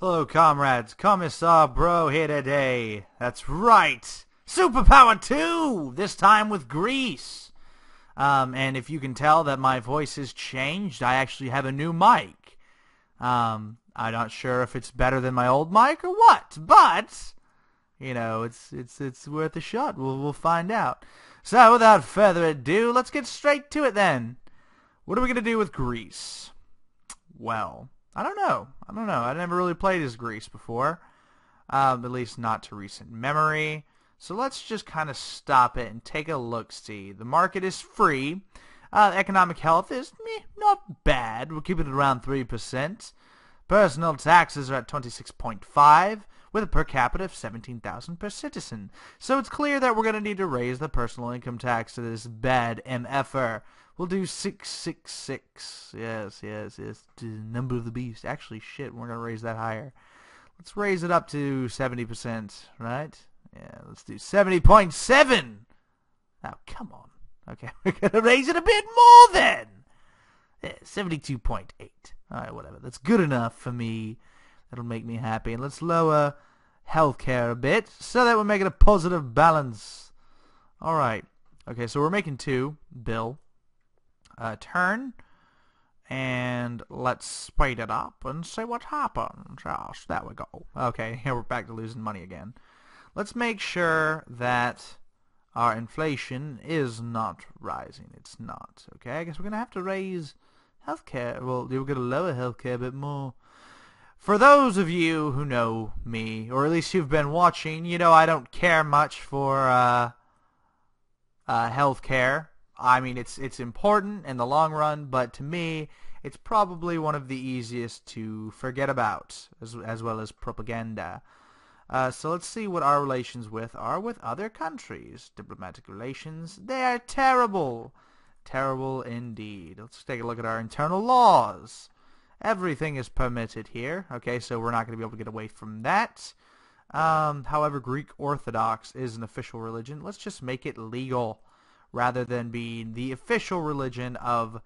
Hello, comrades. Commissar Bro here today. That's right. Superpower 2! This time with Greece. And if you can tell that my voice has changed, I actually have a new mic. I'm not sure if it's better than my old mic or what, but you know, it's worth a shot. We'll find out. So, without further ado, let's get straight to it then. What are we gonna do with Greece? Well, I don't know. I never really played as Greece before, at least not to recent memory. So let's just kind of stop it and take a look-see. The market is free. Economic health is not bad. We'll keep it around 3%. Personal taxes are at 26.5, with a per capita of 17,000 per citizen. So it's clear that we're going to need to raise the personal income tax to this bad MFR. We'll do 666. Yes. The number of the beast. Actually, shit, we're going to raise that higher. Let's raise it up to 70%, right? Yeah, let's do 70.7. Oh, come on. Okay, we're going to raise it a bit more then. Yeah, 72.8. All right, whatever. That's good enough for me. That'll make me happy. And let's lower healthcare a bit so that we're making a positive balance. All right. Okay, so we're making 2. Bill. Turn. And let's speed it up and see what happens. Yes, there we go. Okay, here we're back to losing money again. Let's make sure that our inflation is not rising. It's not. Okay, I guess we're going to have to raise healthcare. Well, we're going to lower healthcare a bit more. For those of you who know me, or at least you've been watching, you know I don't care much for healthcare. I mean, it's important in the long run, but to me, it's probably one of the easiest to forget about, as well as propaganda. So let's see what our relations are with other countries. Diplomatic relations, they are terrible. Terrible indeed. Let's take a look at our internal laws. Everything is permitted here. Okay, so we're not going to be able to get away from that. However, Greek Orthodox is an official religion. Let's just make it legal rather than being the official religion of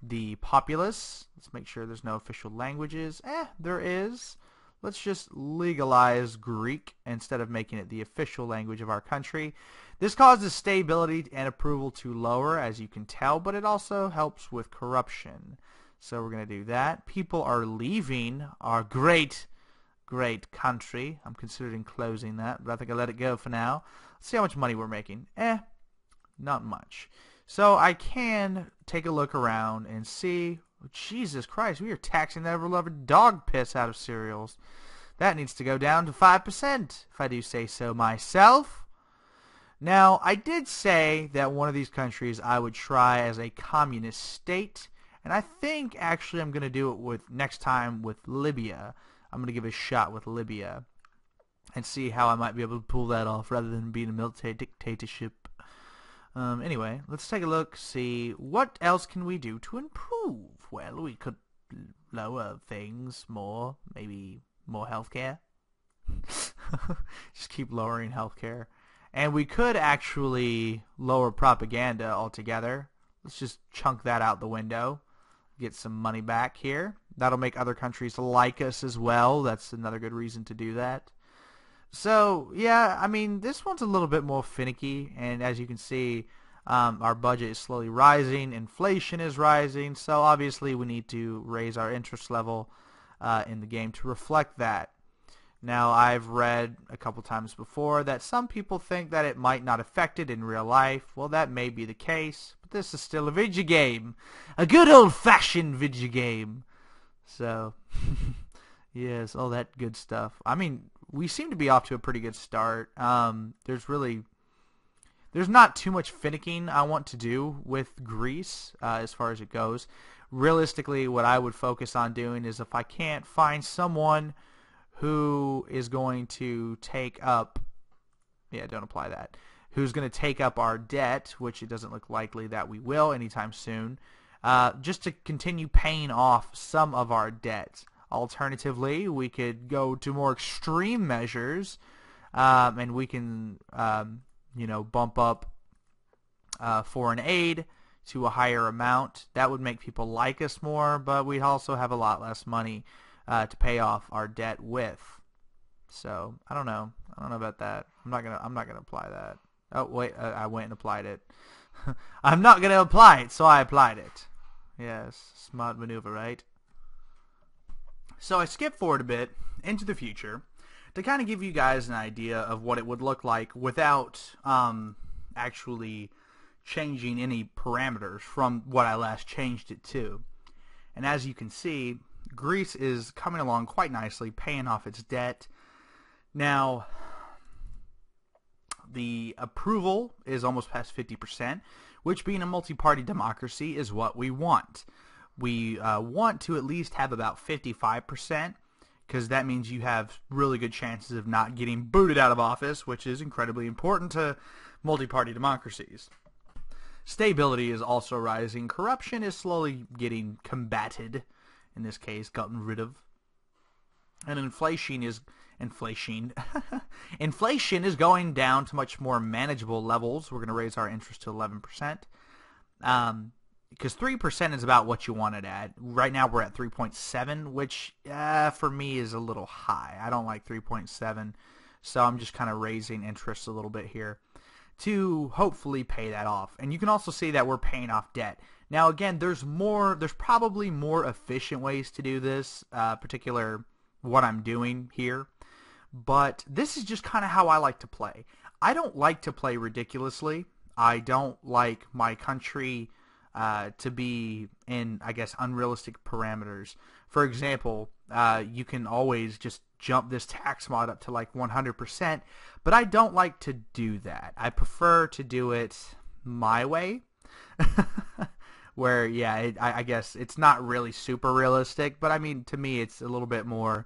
the populace. Let's make sure there's no official languages. There is. Let's just legalize Greek instead of making it the official language of our country. This causes stability and approval to lower, as you can tell, but it also helps with corruption. So we're going to do that. People are leaving our great country. I'm considering closing that, but I think I'll let it go for now. Let's see how much money we're making. Not much. So I can take a look around and see. Jesus Christ, we are taxing that ever-loving dog piss out of cereals. That needs to go down to 5%, if I do say so myself. Now, I did say that one of these countries I would try as a communist state, and I think actually I'm going to do it next time with Libya. I'm going to give it a shot with Libya and see how I might be able to pull that off rather than being a military dictatorship. Anyway, let's take a look, see what else can we do to improve. Well, we could lower things more, maybe more healthcare. Just keep lowering healthcare. And we could actually lower propaganda altogether. Let's just chunk that out the window. Get some money back here. That'll make other countries like us as well. That's another good reason to do that. So, yeah, I mean, this one's a little bit more finicky, and as you can see, our budget is slowly rising, inflation is rising, so obviously we need to raise our interest level in the game to reflect that. Now, I've read a couple times before that some people think that it might not affect it in real life. Well, that may be the case, but this is still a video game. A good old-fashioned video game. So, yes, all that good stuff. I mean, we seem to be off to a pretty good start. There's not too much finicking I want to do with Greece as far as it goes. Realistically, what I would focus on doing is if I can't find someone who is going to take up, don't apply that, who's going to take up our debt, which it doesn't look likely that we will anytime soon, just to continue paying off some of our debt. Alternatively, we could go to more extreme measures, and we can, bump up foreign aid to a higher amount. That would make people like us more, but we'd also have a lot less money to pay off our debt with. So I don't know about that. I'm not gonna apply that. Oh wait, I went and applied it. I'm not gonna apply it, so I applied it. Yes, smart maneuver, right? So I skipped forward a bit into the future to kind of give you guys an idea of what it would look like without actually changing any parameters from what I last changed it to. And as you can see, Greece is coming along quite nicely, paying off its debt. Now, the approval is almost past 50%, which, being a multi-party democracy, is what we want. We want to at least have about 55%, because that means you have really good chances of not getting booted out of office, which is incredibly important to multi-party democracies. Stability is also rising. Corruption is slowly getting combated, in this case, gotten rid of. And inflation is going down to much more manageable levels. We're going to raise our interest to 11%. Because 3% is about what you want it at. Right now we're at 3.7, which for me is a little high. I don't like 3.7, so I'm just kind of raising interest a little bit here to hopefully pay that off. And you can also see that we're paying off debt. Now again, there's probably more efficient ways to do this, particular what I'm doing here. But this is just kind of how I like to play. I don't like to play ridiculously. I don't like my country to be in, I guess, unrealistic parameters. For example, you can always just jump this tax mod up to like 100%, but I don't like to do that. I prefer to do it my way, where, yeah, I guess it's not really super realistic, but I mean, to me, it's a little bit more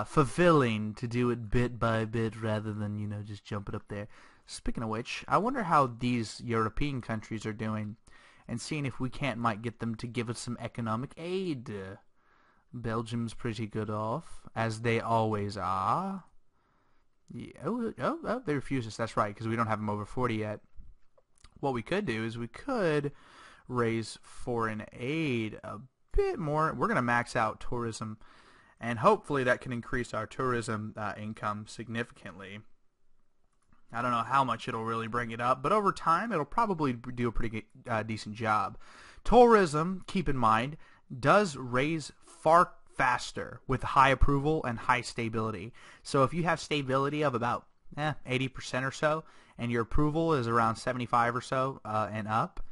fulfilling to do it bit by bit rather than, you know, just jump it up there. Speaking of which, I wonder how these European countries are doing, and seeing if we might get them to give us some economic aid. Belgium's pretty good off, as they always are. Yeah, oh, they refuse us. That's right, because we don't have them over 40 yet. What we could do is we could raise foreign aid a bit more. We're going to max out tourism, and hopefully that can increase our tourism income significantly. I don't know how much it'll really bring it up, but over time it'll probably do a pretty decent job. Tourism, keep in mind, does raise far faster with high approval and high stability. So if you have stability of about 80% or so, and your approval is around 75 or so and up,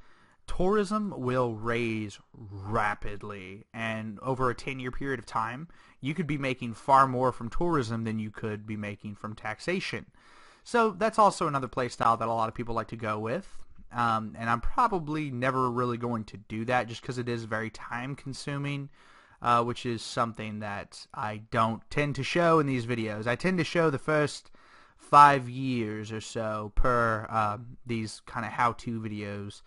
tourism will raise rapidly. And over a 10-year period of time, you could be making far more from tourism than you could be making from taxation. So that's also another play style that a lot of people like to go with. And I'm probably never really going to do that just because it is very time consuming, which is something that I don't tend to show in these videos. I tend to show the first 5 years or so per these kind of how-to videos,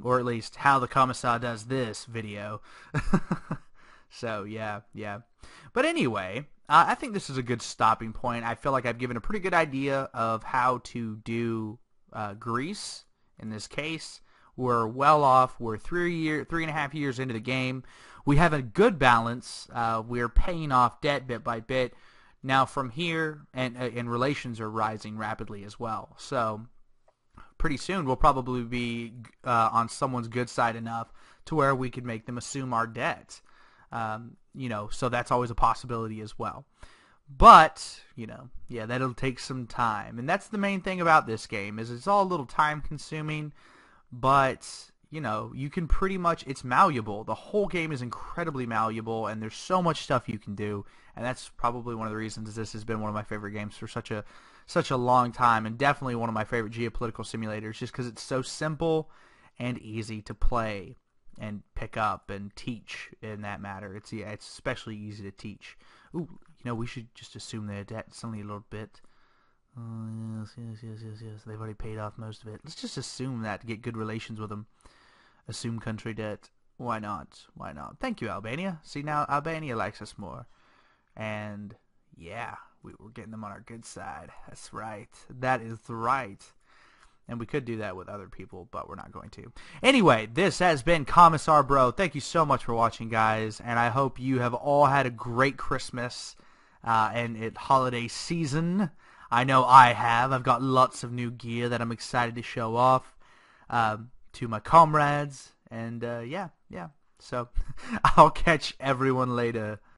or at least how the Commissar does this video. So yeah. But anyway, I think this is a good stopping point. I feel like I've given a pretty good idea of how to do Greece. In this case, we're well off. We're 3.5 years into the game. We have a good balance. We're paying off debt bit by bit. Now from here, and relations are rising rapidly as well. So pretty soon we'll probably be on someone's good side enough to where we could make them assume our debt. So that's always a possibility as well. But, yeah, that'll take some time. And that's the main thing about this game, is it's all a little time consuming, but, you can pretty much, it's malleable. The whole game is incredibly malleable, and there's so much stuff you can do, and that's probably one of the reasons this has been one of my favorite games for such a long time, and definitely one of my favorite geopolitical simulators, just because it's so simple and easy to play and pick up and teach in that matter. It's especially easy to teach. Ooh, we should just assume their debt's only a little bit. Oh, yes. They've already paid off most of it. Let's just assume that to get good relations with them. Assume country debt. Why not? Thank you, Albania. See, now Albania likes us more. And, yeah, we're getting them on our good side. That's right. That is right. And we could do that with other people, but we're not going to. Anyway, this has been Commissar Bro. Thank you so much for watching, guys. And I hope you have all had a great Christmas and holiday season. I know I have. I've got lots of new gear that I'm excited to show off to my comrades. And yeah. So I'll catch everyone later.